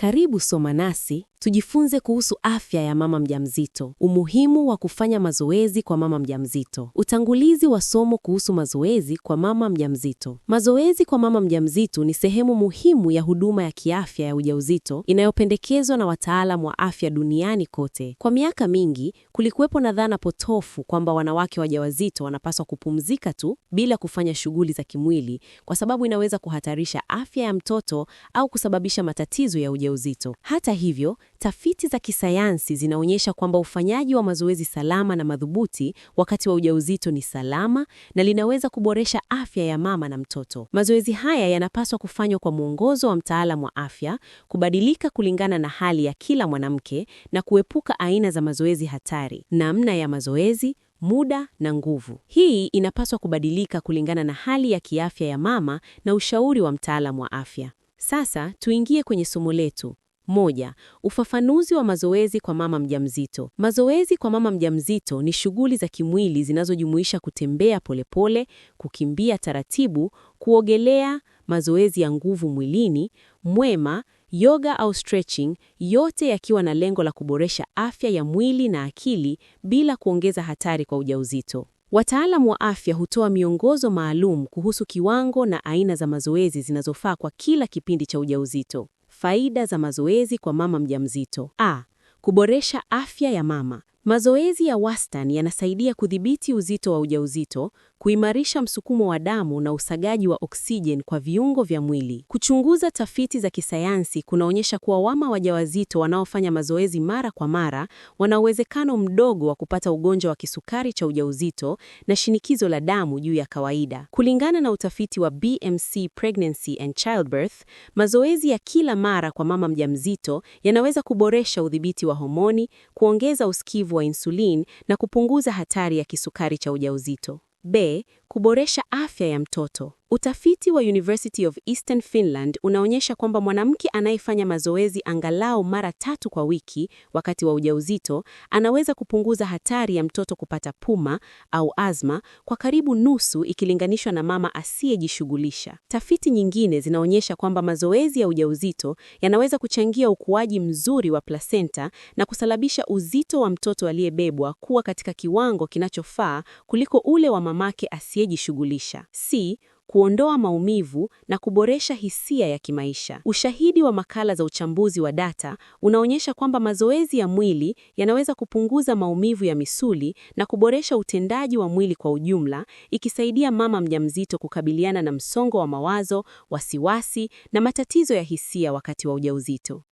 Karibu Soma Nasi, tujifunze kuhusu afya ya mama mjamzito, umuhimu wa kufanya mazoezi kwa mama mjamzito. Utangulizi wa somo kuhusu mazoezi kwa mama mjamzito. Mazoezi kwa mama mjamzito ni sehemu muhimu ya huduma ya kiafya ya ujauzito inayopendekezwa na wataalamu wa afya duniani kote. Kwa miaka mingi, kulikuwepo na dhana potofu kwamba wanawake wajawazito wanapaswa kupumzika tu bila kufanya shughuli za kimwili kwa sababu inaweza kuhatarisha afya ya mtoto au kusababisha matatizo ya ujauzito. Hata hivyo, tafiti za kisayansi zinaonyesha kwamba ufanyaji wa mazoezi salama na madhubuti wakati wa ujauzito ni salama na linaweza kuboresha afya ya mama na mtoto. Mazoezi haya yanapaswa kufanywa kwa mwongozo wa mtaalamu wa afya, kubadilika kulingana na hali ya kila mwanamke na kuepuka aina za mazoezi hatari, namna ya mazoezi, muda na nguvu. Hii inapaswa kubadilika kulingana na hali ya kiafya ya mama na ushauri wa mtaalamu wa afya. Sasa tuingie kwenye somo letu. 1. Ufafanuzi wa mazoezi kwa mama mjamzito. Mazoezi kwa mama mjamzito ni shughuli za kimwili zinazojumuisha kutembea polepole, kukimbia taratibu, kuogelea, mazoezi ya nguvu mwilini, mwema, yoga au stretching, yote yakiwa na lengo la kuboresha afya ya mwili na akili bila kuongeza hatari kwa ujauzito. Wataalamu wa afya hutoa miongozo maalum kuhusu kiwango na aina za mazoezi zinazofaa kwa kila kipindi cha ujauzito. Faida za mazoezi kwa mama mjamzito. Kuboresha afya ya mama. Mazoezi ya wastani yanasaidia kudhibiti uzito wa ujauzito, kuimarisha msukumo wa damu na usagaji wa oksijeni kwa viungo vya mwili. Kuchunguza tafiti za kisayansi kunaonyesha kuwa mama wajawazito wanaofanya mazoezi mara kwa mara wana uwezekano mdogo wa kupata ugonjwa wa kisukari cha ujauzito na shinikizo la damu juu ya kawaida. Kulingana na utafiti wa BMC Pregnancy and Childbirth, mazoezi ya kila mara kwa mama mjamzito yanaweza kuboresha udhibiti wa homoni, kuongeza usikivu wa insulin na kupunguza hatari ya kisukari cha ujauzito. Kuboresha afya ya mtoto. Utafiti wa University of Eastern Finland unaonyesha kwamba mwanamke anayefanya mazoezi angalau mara 3 kwa wiki wakati wa ujauzito anaweza kupunguza hatari ya mtoto kupata puma au asma kwa karibu nusu ikilinganishwa na mama asiyejishughulisha. Tafiti nyingine zinaonyesha kwamba mazoezi ya ujauzito yanaweza kuchangia ukuaji mzuri wa placenta na kusababisha uzito wa mtoto aliyebebwa kuwa katika kiwango kinachofaa kuliko ule wa mamake asiyejishughulisha. Kuondoa maumivu na kuboresha hisia ya kimaisha. Ushahidi wa makala za uchambuzi wa data unaonyesha kwamba mazoezi ya mwili yanaweza kupunguza maumivu ya misuli na kuboresha utendaji wa mwili kwa ujumla, ikisaidia mama mjamzito kukabiliana na msongo wa mawazo, wasiwasi na matatizo ya hisia wakati wa ujauzito.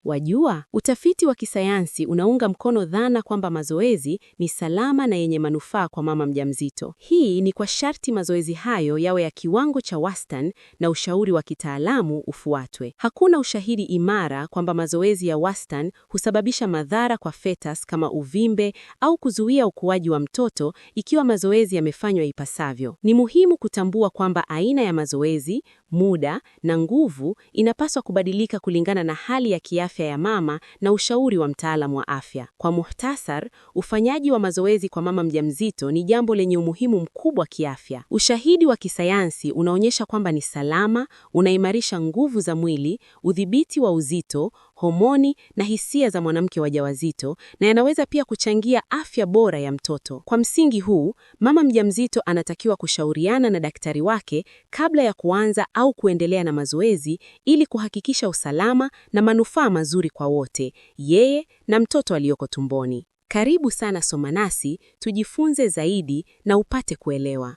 Wajua, utafiti wa kisayansi unaunga mkono dhana kwamba mazoezi ni salama na yenye manufaa kwa mama mjamzito. Hii ni kwa sharti mazoezi hayo yawe ya kiwango cha wastani na ushauri wa kitaalamu ufuatwe. Hakuna ushahidi imara kwamba mazoezi ya wastani husababisha madhara kwa fetus kama uvimbe au kuzuia ukuaji wa mtoto ikiwa mazoezi yamefanywa ipasavyo. Ni muhimu kutambua kwamba aina ya mazoezi, muda na nguvu inapaswa kubadilika kulingana na hali ya kiafya ya mama na ushauri wa mtaalamu wa afya. Kwa muhtasar, ufanyaji wa mazoezi kwa mama mjamzito ni jambo lenye umuhimu mkubwa kiafya. Ushahidi wa kisayansi unaonyesha kwamba ni salama, unaimarisha nguvu za mwili, udhibiti wa uzito, homoni na hisia za mwanamke wajawazito na yanaweza pia kuchangia afya bora ya mtoto. Kwa msingi huu, mama mjamzito anatakiwa kushauriana na daktari wake kabla ya kuanza au kuendelea na mazoezi ili kuhakikisha usalama na manufaa mazuri kwa wote, yeye na mtoto aliyoko tumboni. Karibu sana Soma Nasi, tujifunze zaidi na upate kuelewa.